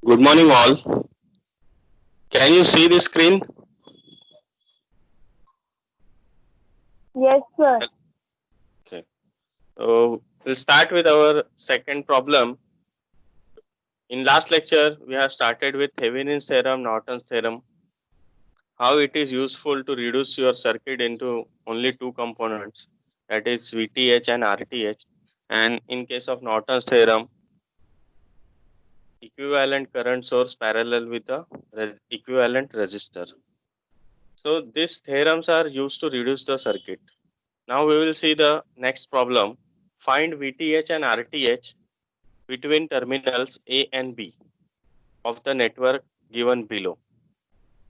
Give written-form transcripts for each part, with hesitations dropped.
Good morning, all. Can you see the screen? Yes, sir. Okay. We'll start with our second problem. In last lecture, we have started with Thevenin's theorem, Norton's theorem, how it is useful to reduce your circuit into only two components, that is VTH and RTH. And in case of Norton's theorem, equivalent current source parallel with a equivalent resistor. So these theorems are used to reduce the circuit. Now we will see the next problem. Find VTH and RTH between terminals A and B of the network given below.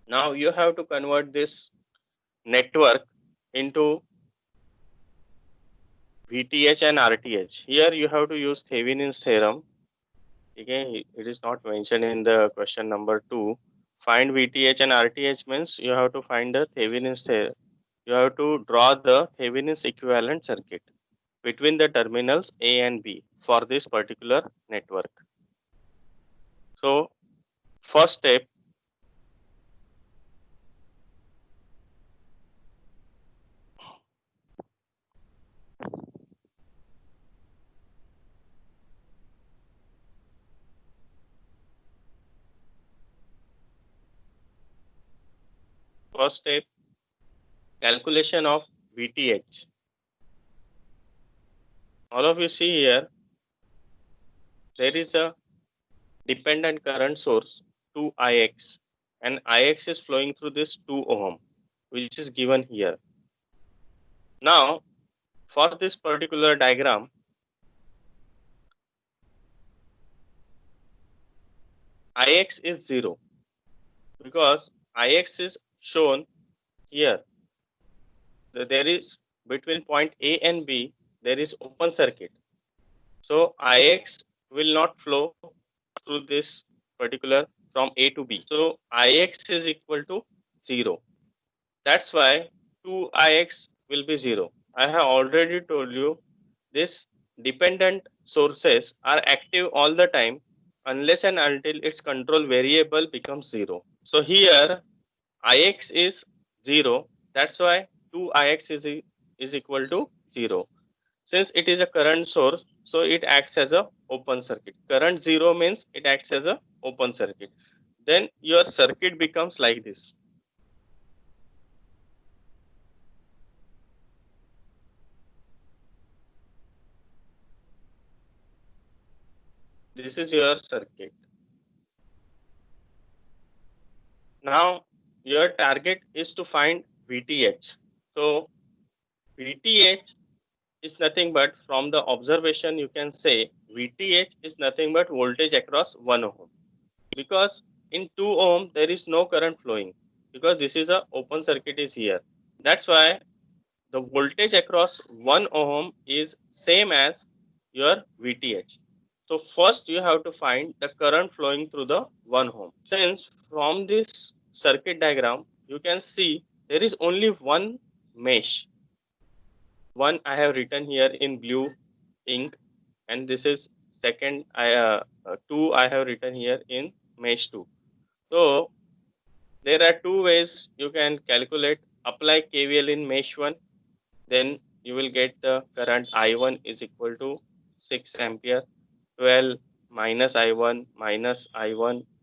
Now you have to convert this network into VTH and RTH. Here you have to use Thevenin's theorem. Okay, it is not mentioned in the question number 2. Find VTH and RTH means you have to find the Thevenin's theorem. You have to draw the Thevenin's equivalent circuit between the terminals A and B for this particular network. So first step, calculation of VTH. All of you see here, there is a dependent current source 2Ix, and Ix is flowing through this 2 ohm, which is given here. Now for this particular diagram, Ix is 0 because Ix is shown here. There is between point A and B, there is open circuit. So Ix will not flow through this particular from A to B. So Ix is equal to 0. That's why 2Ix will be 0. I have already told you this dependent sources are active all the time unless and until its control variable becomes 0. So here Ix is 0. That's why 2Ix is equal to 0. Since it is a current source, so it acts as a open circuit. Current 0 means it acts as a open circuit. Then your circuit becomes like this. This is your circuit. Now your target is to find VTH. So VTH is nothing but, from the observation you can say VTH is nothing but voltage across 1 ohm, because in 2 ohm there is no current flowing because this is a open circuit is here. That's why the voltage across 1 ohm is same as your VTH. So first you have to find the current flowing through the 1 ohm. Since from this circuit diagram you can see there is only one mesh. One I have written here in blue ink, and this is second two I have written here in mesh 2. So there are two ways you can calculate. Apply KVL in mesh 1, then you will get the current I1 is equal to 6 ampere. 12 minus I1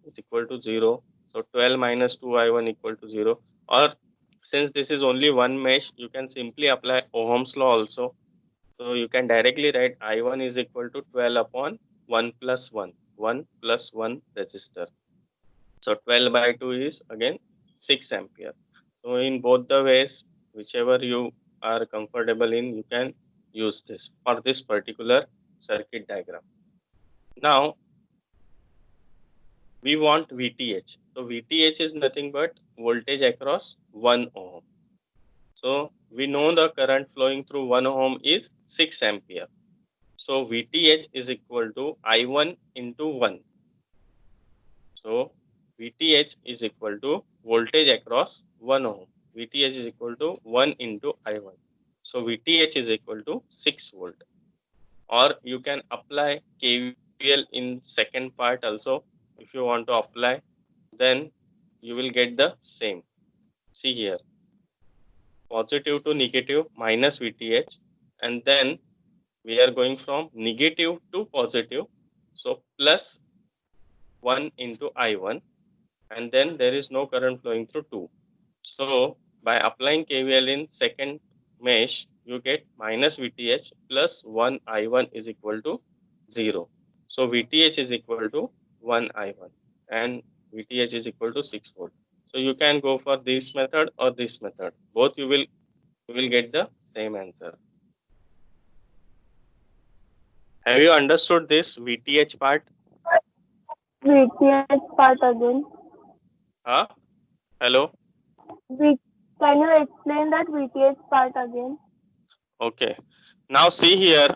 is equal to 0. So 12 minus 2I1 equal to 0. Or since this is only one mesh, you can simply apply Ohm's law also. So you can directly write I1 is equal to 12 upon 1 plus 1. 1 plus 1 resistor. So 12 by 2 is again 6 ampere. So in both the ways, whichever you are comfortable in, you can use this for this particular circuit diagram. Now we want VTH. So VTH is nothing but voltage across 1 ohm. So we know the current flowing through 1 ohm is 6 ampere. So VTH is equal to I1 into 1. So VTH is equal to voltage across 1 ohm. VTH is equal to 1 into I1. So VTH is equal to 6 volt. Or you can apply KVL in second part also. if you want to apply, then you will get the same. See here, positive to negative minus VTH, and then we are going from negative to positive, so plus 1 into I1, and then there is no current flowing through 2. So by applying KVL in second mesh, you get minus VTH plus 1 I1 is equal to 0. So VTH is equal to 1 I1 and VTH is equal to 6 volt. So you can go for this method or this method. Both you will get the same answer. Have you understood this VTH part? VTH part again. Huh? Hello? Can you explain that VTH part again? Okay. Now see here,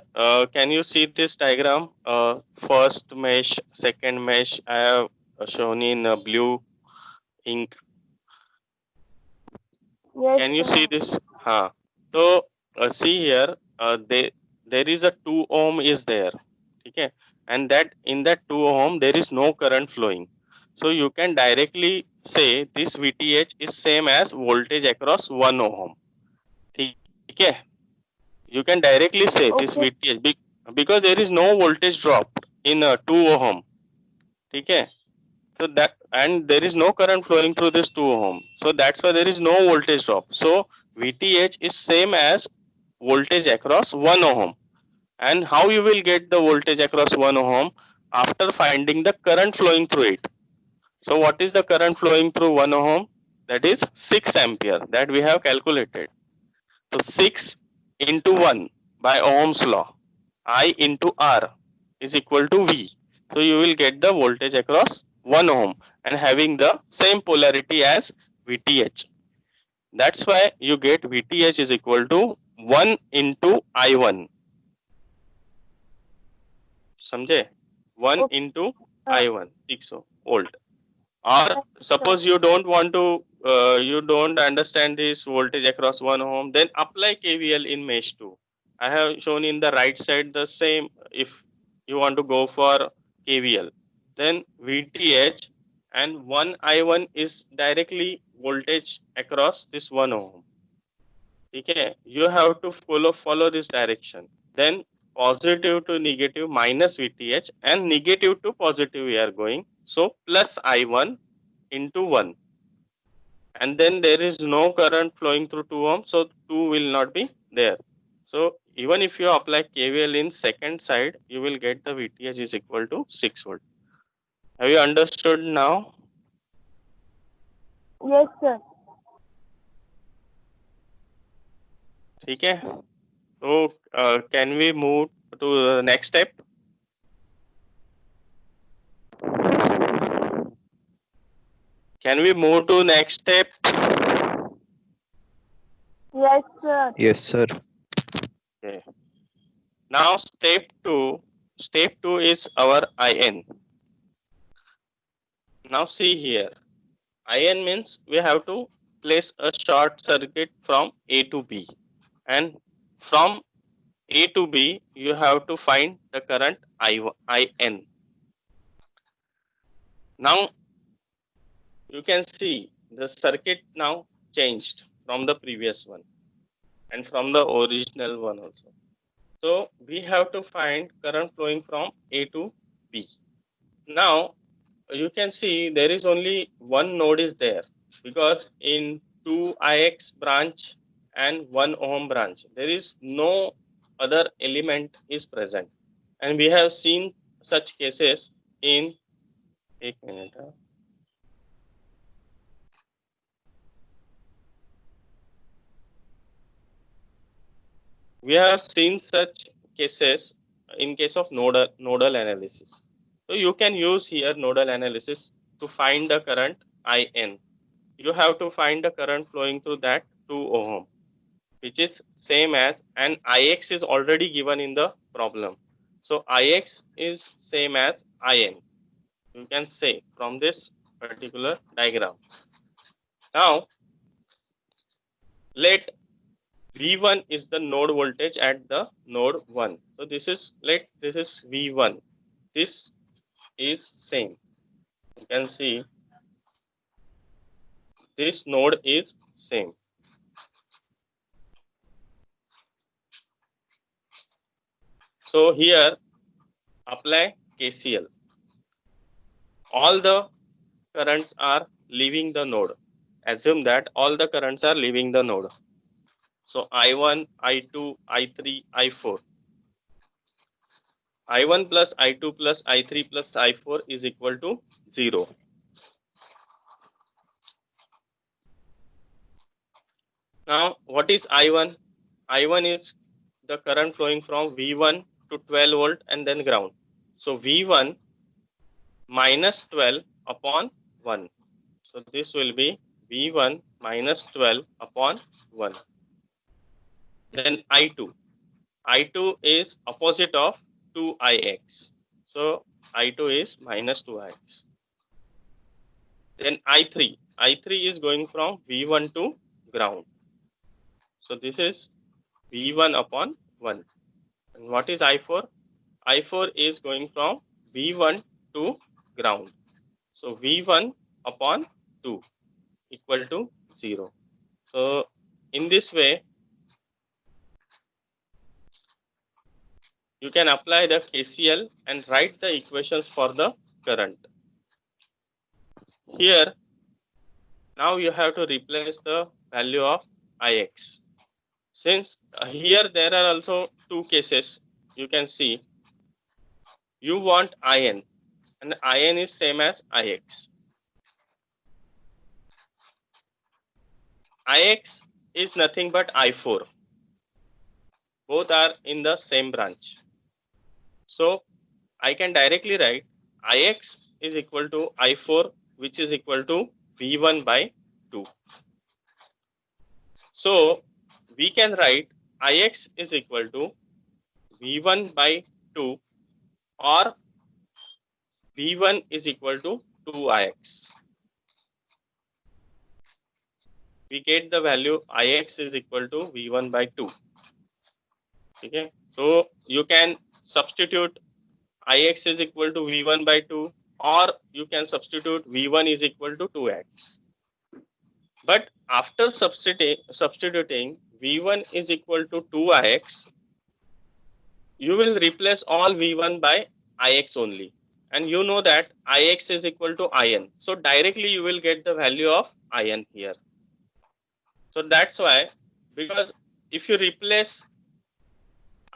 can you see this diagram? First mesh, second mesh, I have shown in blue ink. Yes, Can you sir. see this? So see here, there is a 2 ohm is there. Okay, and that in that 2 ohm there is no current flowing. So you can directly say this VTH is same as voltage across 1 ohm. Okay, you can directly say this Okay. VTH because there is no voltage drop in 2 ohm. Okay, so that, and there is no current flowing through this 2 ohm. So that's why there is no voltage drop. So VTH is same as voltage across 1 ohm. And how you will get the voltage across 1 ohm? After finding the current flowing through it. So what is the current flowing through 1 ohm? That is 6 ampere that we have calculated. So 6 into 1 by Ohm's law, I into R is equal to V. So you will get the voltage across 1 ohm and having the same polarity as VTH. That's why you get VTH is equal to 1 into I1. समझे? 1 into I1, 6 volt. Or suppose you don't want to, you don't understand this voltage across 1 ohm, then apply KVL in mesh 2. I have shown in the right side the same. If you want to go for KVL, then VTH and 1 I1 is directly voltage across this 1 ohm. Okay, you have to follow this direction. Then positive to negative minus VTH and negative to positive we are going. So plus I1 into 1, and then there is no current flowing through 2 ohm, so 2 will not be there. So even if you apply KVL in second side, you will get the VTH is equal to 6 volt. Have you understood now? Yes, sir. Okay. So can we move to the next step? Can we move to next step? Yes, sir. Yes, sir. Okay. Now step 2. Step 2 is our IN. Now see here. IN means we have to place a short circuit from A to B, and from A to B you have to find the current IN. Now you can see the circuit now changed from the previous one and from the original one also. So we have to find current flowing from A to B. Now you can see there is only one node is there, because in 2 IX branch and 1 ohm branch there is no other element is present, and we have seen such cases in we have seen such cases in case of nodal analysis. So you can use here nodal analysis to find the current IN. You have to find the current flowing through that 2 ohm, which is same as, and Ix is already given in the problem. So Ix is same as In. You can say from this particular diagram. Now let V1 is the node voltage at the node 1. So this is, let this is V1. This is same. You can see this node is same. So here apply KCL. All the currents are leaving the node. Assume that all the currents are leaving the node. So I1, I2, I3, I4. I1 plus I2 plus I3 plus I4 is equal to 0. Now what is I1? I1 is the current flowing from V1 to 12 volt and then ground. So V1 minus 12 upon 1. So this will be V1 minus 12 upon 1. Then I2. I2 is opposite of 2Ix. So I2 is minus 2Ix. Then I3. I3 is going from V1 to ground. So this is V1 upon 1. And what is I4? I4 is going from V1 to ground. So V1 upon 2 equal to 0. So in this way, you can apply the KCL and write the equations for the current. Here, now you have to replace the value of Ix. Since here there are also two cases, you can see you want IN and IN is same as Ix. Ix is nothing but I4. Both are in the same branch. So I can directly write Ix is equal to I4, which is equal to V1 by 2. So we can write Ix is equal to V1 by 2 or V1 is equal to 2Ix. We get the value Ix is equal to V1 by 2. Okay. So you can substitute Ix is equal to V1 by 2 or you can substitute V1 is equal to 2x. But after substituting V1 is equal to 2Ix, you will replace all V1 by Ix only. And you know that Ix is equal to IN. So directly you will get the value of IN here. So that's why, because if you replace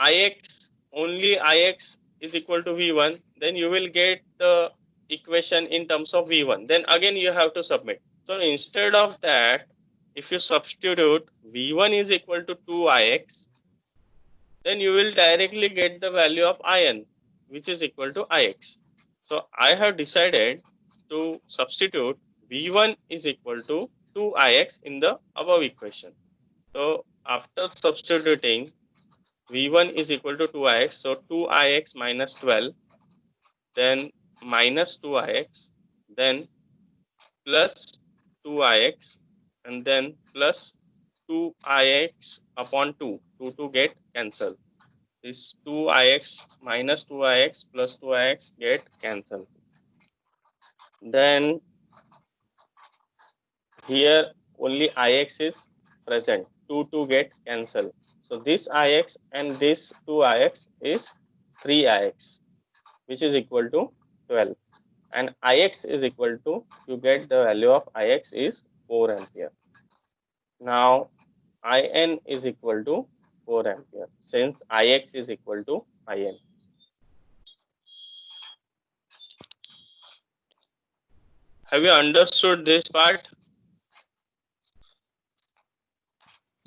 Ix, only Ix is equal to V1, then you will get the equation in terms of V1. Then again you have to submit. So instead of that, if you substitute V1 is equal to 2Ix, then you will directly get the value of IN, which is equal to Ix. So I have decided to substitute V1 is equal to 2Ix in the above equation. So after substituting V1 is equal to 2Ix, so 2Ix minus 12, then minus 2Ix, then plus 2Ix, and then plus 2Ix upon 2. 2 get cancelled. This 2Ix minus 2Ix plus 2Ix get cancelled. Then here only Ix is present. 2 get cancelled. So this Ix and this 2Ix is 3Ix, which is equal to 12. And Ix is equal to, you get the value of Ix is 4 ampere. Now IN is equal to 4 ampere since Ix is equal to IN. Have you understood this part?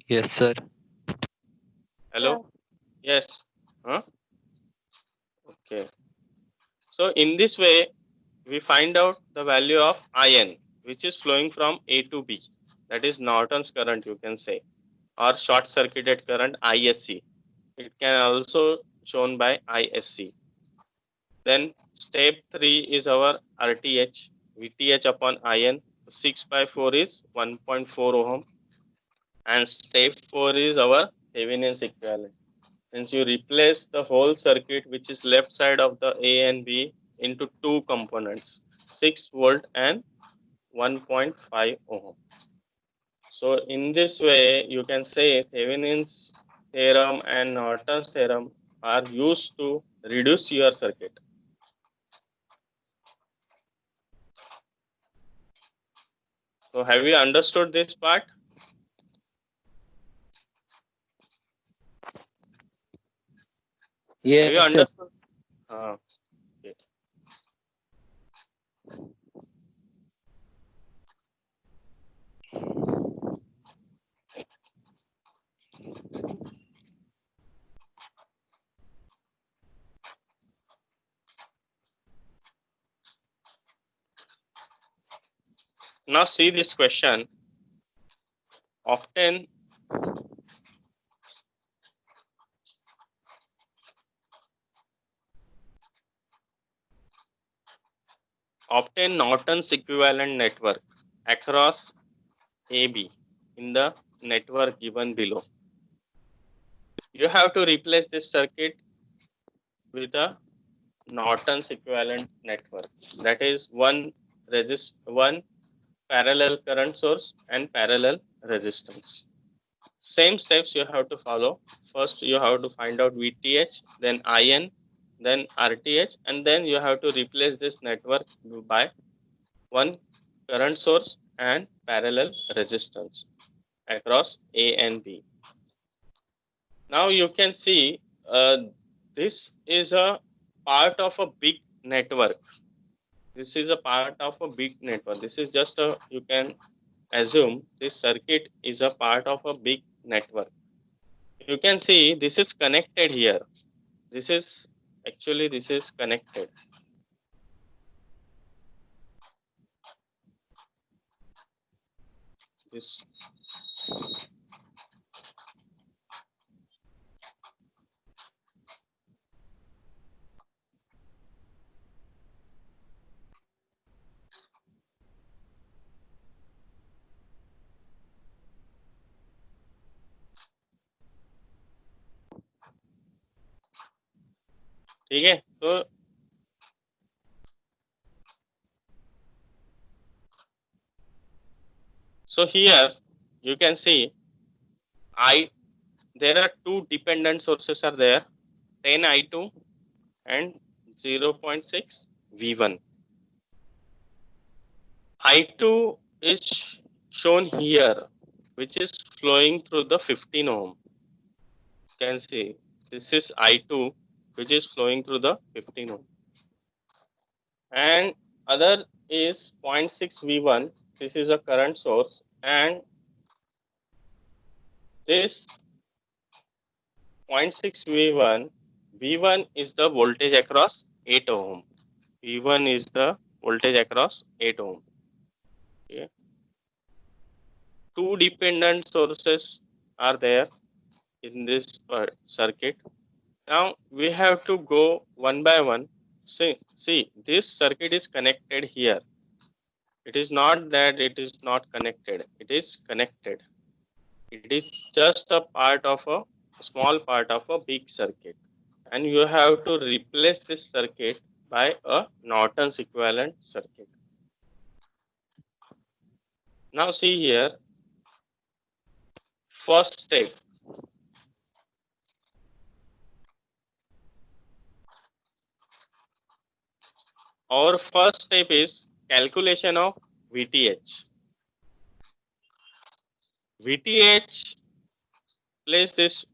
Yes, sir. Hello? Yes. Huh? Okay. So in this way, we find out the value of IN, which is flowing from A to B. That is Norton's current, you can say, or short circuited current ISC. It can also shown by ISC. Then step 3 is our RTH, VTH upon IN. 6 by 4 is 1.4 ohm. And step 4 is our Thevenin's equivalent. Since you replace the whole circuit which is left side of the A and B into two components. 6 volt and 1.5 ohm. So in this way, you can say Thevenin's theorem and Norton's theorem are used to reduce your circuit. So have you understood this part? Have you Yes, sir. understood? Okay. Now see this question. Often obtain Norton's equivalent network across AB in the network given below. You have to replace this circuit with a Norton's equivalent network. That is one parallel current source and parallel resistance. Same steps you have to follow. First, you have to find out VTH, then IN, then RTH, and then you have to replace this network by one current source and parallel resistance across A and B. Now you can see this is a part of a big network. This is a part of a big network. This is just a, you can assume this circuit is a part of a big network. You can see this is connected here. This is actually this is connected. This ठीक है तो so here you can see there are two dependent sources are there, 10 I2 and 0.6 V1. I2 is shown here, which is flowing through the 15 ohm. You can see this is I2, which is flowing through the 15 ohm. And other is 0.6 V1. This is a current source, and this 0.6 V1, V1 is the voltage across 8 ohm. V1 is the voltage across 8 ohm. Okay. Two dependent sources are there in this circuit. Now we have to go one by one. See, this circuit is connected here. It is not that it is not connected. It is connected. It is just a part of a small part of a big circuit. And you have to replace this circuit by a Norton's equivalent circuit. Now see here, first step. Our first step is calculation of VTH. VTH, place this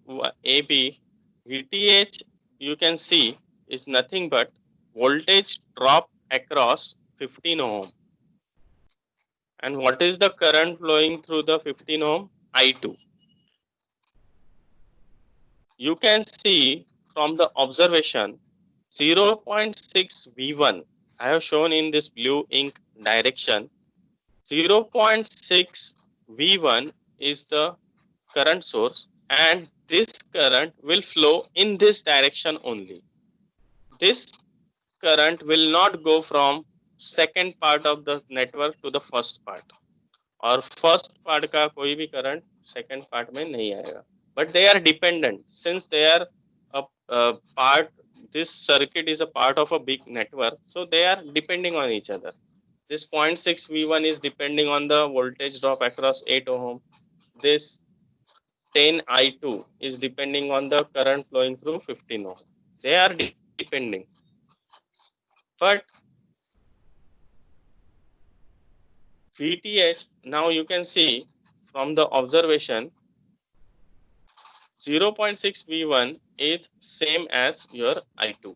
AB. VTH you can see is nothing but voltage drop across 15 ohm. And what is the current flowing through the 15 ohm? I2. You can see from the observation 0.6 V1. I have shown in this blue ink direction. 0.6 V1 is the current source, and this current will flow in this direction only. This current will not go from second part of the network to the first part, और first part का कोई भी current second part में नहीं आएगा. But they are dependent, since they are a part, this circuit is a part of a big network, so they are depending on each other. This 0.6 V1 is depending on the voltage drop across 8 ohm. This 10 I2 is depending on the current flowing through 15 ohm. They are depending. But VTH, now you can see from the observation, 0.6 V1 is same as your I2.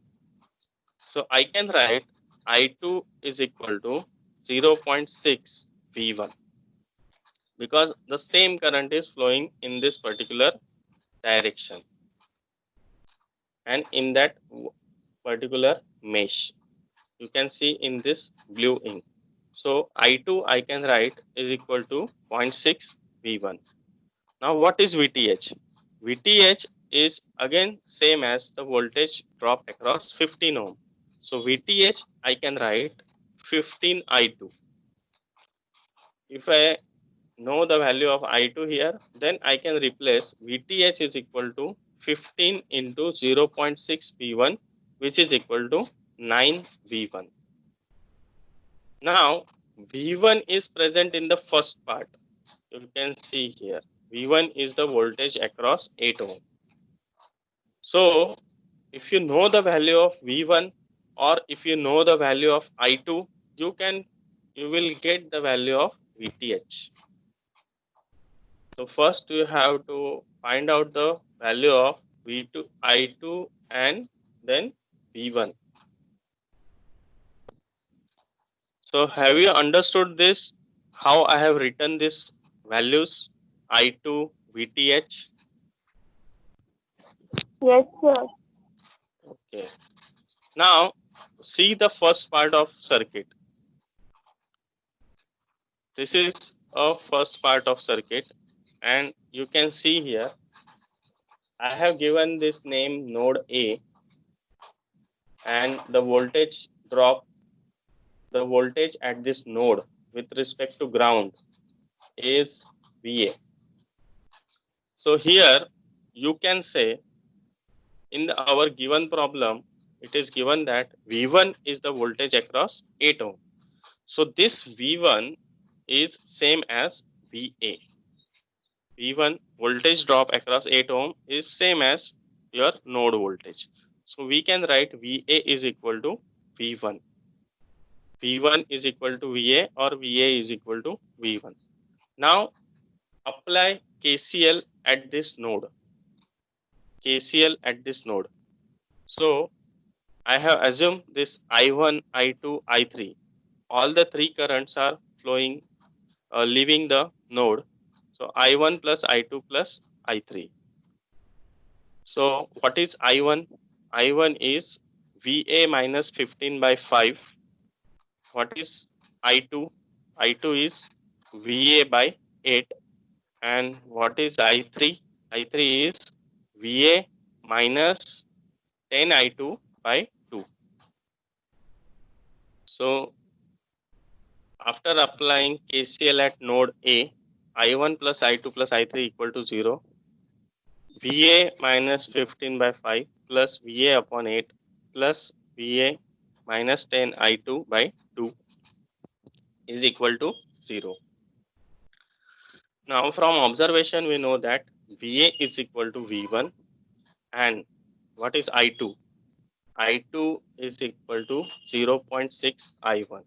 So I can write I2 is equal to 0.6 V1 because the same current is flowing in this particular direction and in that particular mesh. You can see in this blue ink. So I2 I can write is equal to 0.6 V1. Now what is VTH? VTH is again same as the voltage drop across 15 ohm. So VTH I can write 15 I2. If I know the value of I2 here, then I can replace VTH is equal to 15 into 0.6 V1, which is equal to 9 V1. Now V1 is present in the first part. You can see here V1 is the voltage across 8 ohm. So if you know the value of V1 or if you know the value of I2, you will get the value of VTH. So first you have to find out the value of V2, I2 and then V1. So have you understood this? How I have written these values I2, VTH? Yes, sir. Okay. Now see the first part of circuit. This is a first part of circuit and you can see here I have given this name node A and the voltage at this node with respect to ground is VA. So here you can say in our given problem it is given that V1 is the voltage across 8 ohm. So this V1 is same as VA. V1 voltage drop across 8 ohm is same as your node voltage. So we can write VA is equal to V1. V1 is equal to VA or VA is equal to V1. Now apply KCL at this node. KCL at this node. So I have assumed this I1, I2, I3. All the three currents are flowing, leaving the node. So I1 plus I2 plus I3. So what is I1? I1 is VA minus 15 by 5. What is I2? I2 is VA by 8. And what is I3? I3 is VA minus 10 I2 by 2. So after applying KCL at node A, I1 plus I2 plus I3 equal to 0. VA minus 15 by 5 plus VA upon 8 plus VA minus 10 I2 by 2 is equal to 0. Now from observation we know that VA is equal to V1 and what is I2? I2 is equal to 0.6 I1.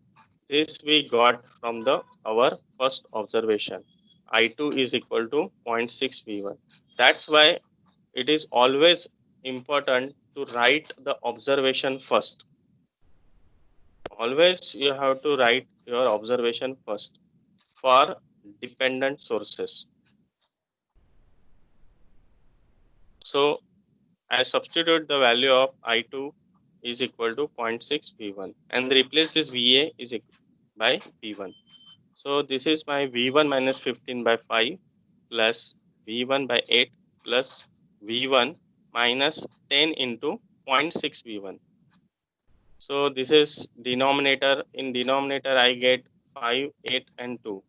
This we got from our first observation. I2 is equal to 0.6 V1. That's why it is always important to write the observation first. Always you have to write your observation first for dependent sources. So I substitute the value of I2 is equal to 0.6 V1 and replace this VA is by V1. So this is my V1 minus 15 by 5 plus V1 by 8 plus V1 minus 10 into 0.6 V1. So this is denominator. In denominator I get 5, 8 and 2.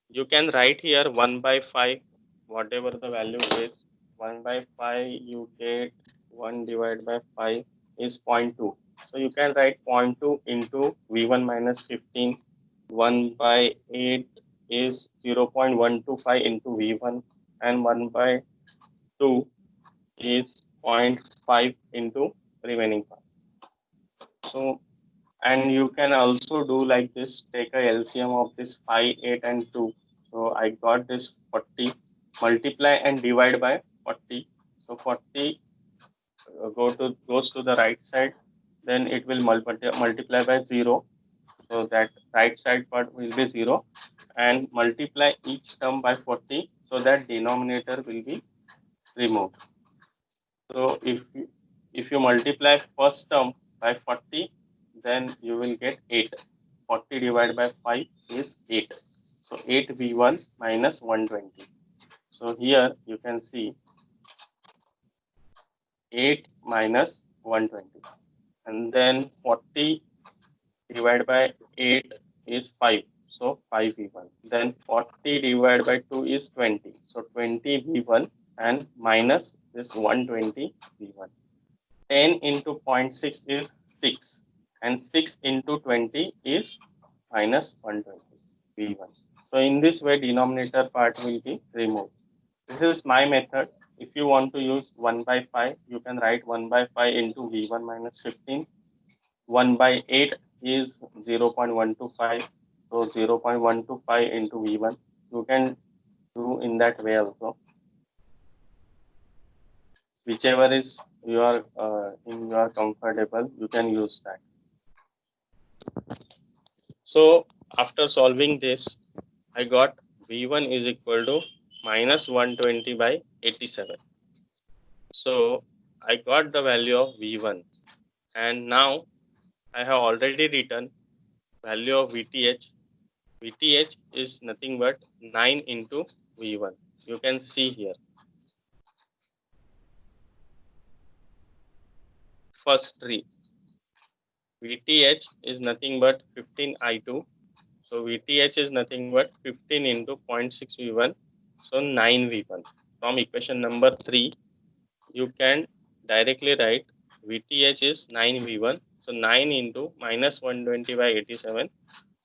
You can write here 1 by 5, whatever the value is. 1 by 5 you get 1 divided by 5 is 0.2. So you can write 0.2 into V1 minus 15. 1 by 8 is 0.125 into V1, and 1 by 2 is 0.5 into remaining part. So, and you can also do like this, take a LCM of this 5, 8 and 2. So I got this 40, multiply and divide by 40. So 40 goes to the right side, then it will multiply by 0. So that right side part will be 0, and multiply each term by 40, so that denominator will be removed. So if you multiply first term by 40, then you will get 8. 40 divided by 5 is 8. So 8v1 minus 120. So here you can see 8 minus 120. And then 40 divided by 8 is 5. So 5v1. Then 40 divided by 2 is 20. So 20v1 and minus this 120v1. 10 into 0.6 is 6. And 6 into 20 is minus 120v1. So in this way, denominator part will be removed. This is my method. If you want to use 1 by 5, you can write 1 by 5 into v1 minus 15. 1 by 8 is 0.125. So 0.125 into v1. You can do in that way also. Whichever is your in your comfortable, you can use that. So after solving this, I got v1 is equal to minus 120 by 87. So I got the value of v1, and now I have already written value of VTH. VTH is nothing but 9 into v1. You can see here. First tree. VTH is nothing but 15I2. So VTH is nothing but 15 into 0.6 V1. So 9 V1. From equation number 3, you can directly write VTH is 9 V1. So 9 into minus 120 by 87.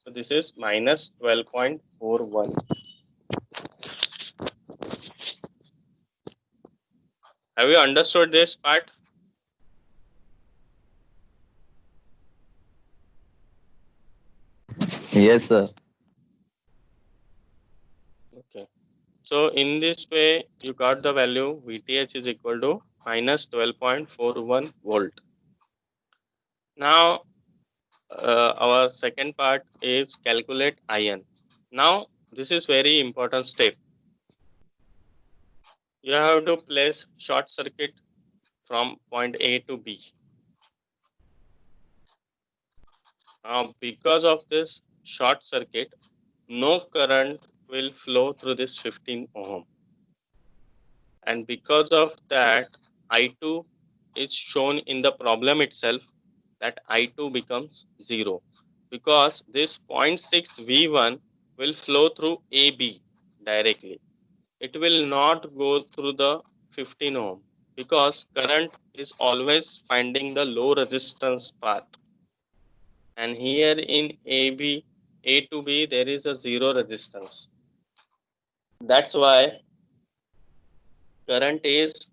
So this is minus 12.41. Have you understood this part? Yes, sir. Okay. So in this way, you got the value VTH is equal to minus 12.41 volt. Now, our second part is calculate IN. Now, this is very important step. You have to place short circuit from point A to B. Now, because of this short circuit, no current will flow through this 15 ohm. And because of that, I2 is shown in the problem itself, that I2 becomes 0, because this 0.6 V1 will flow through AB directly. It will not go through the 15 ohm, because current is always finding the low resistance path. And here in AB, A to B, there is a 0 resistance. That's why current is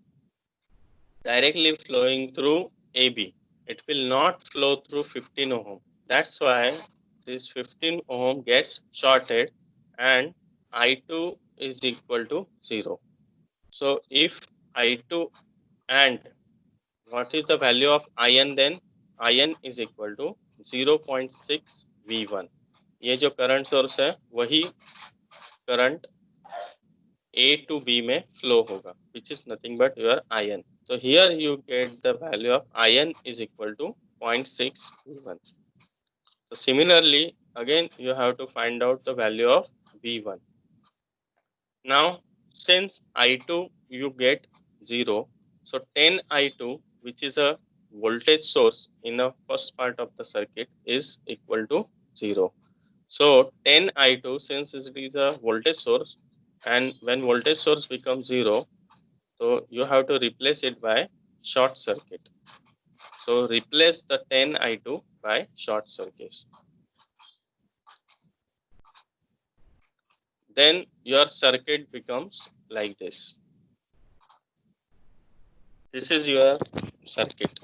directly flowing through AB. It will not flow through 15 ohm. That's why this 15 ohm gets shorted and I2 is equal to 0. So if I2, and what is the value of IN then? IN is equal to 0.6 V1. ये जो current source है वही current A to B में flow होगा, which is nothing but your IN. So here you get the value of IN is equal to 0.6 V1. So similarly, again you have to find out the value of V1. Now, since I2 you get 0, so 10 I2, which is a voltage source in the first part of the circuit, is equal to 0. So 10 I2, since it is a voltage source, and when voltage source becomes 0, so you have to replace it by short circuit. So replace the 10I2 by short circuit. Then your circuit becomes like this. This is your circuit.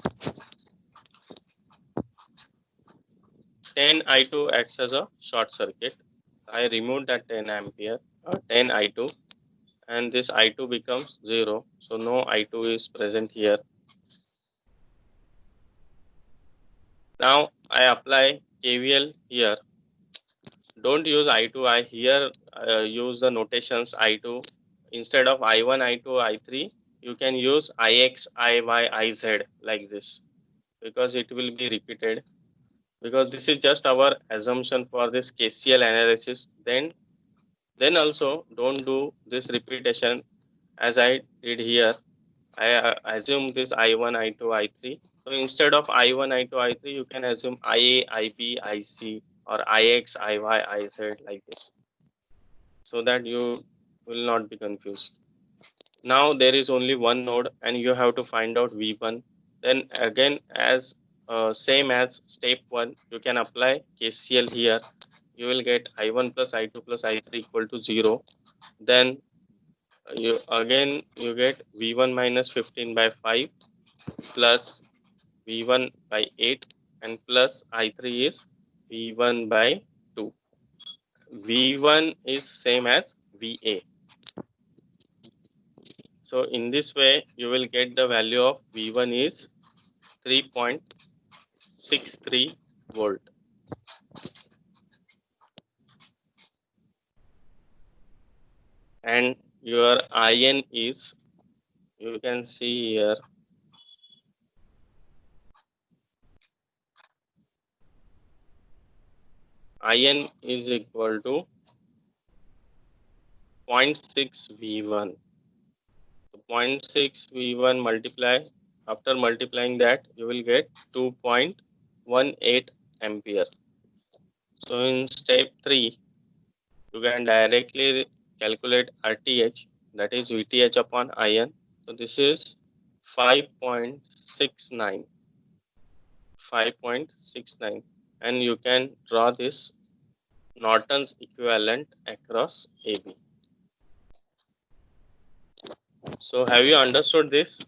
10I2 acts as a short circuit. I removed that 10 ampere, 10I2, and this I2 becomes 0. So no I2 is present here. Now I apply KVL here. Don't use I2. I here use the notations I2. Instead of I1, I2, I3, you can use Ix, Iy, Iz like this, because it will be repeated. Because this is just our assumption for this KCL analysis. Then also don't do this repetition as I did here. I assume this I1, I2, I3. So instead of I1, I2, I3, you can assume IA, IB, IC, or Ix, Iy, Iz like this, so that you will not be confused. Now there is only one node and you have to find out V1. Then again, as same as step 1, you can apply KCL here. You will get I1 plus I2 plus I3 equal to 0. Then you get V1 minus 15 by 5 plus V1 by 8 and plus I3 is V1 by 2. V1 is same as VA. So in this way, you will get the value of V1 is 3.63 volt. And your IN is, you can see here, IN is equal to 0.6 V1. So 0.6 V1 after multiplying that, you will get 2.18 ampere. So in step 3, you can directly calculate RTH, that is VTH upon IN. So this is 5.69, and you can draw this Norton's equivalent across AB. So have you understood this?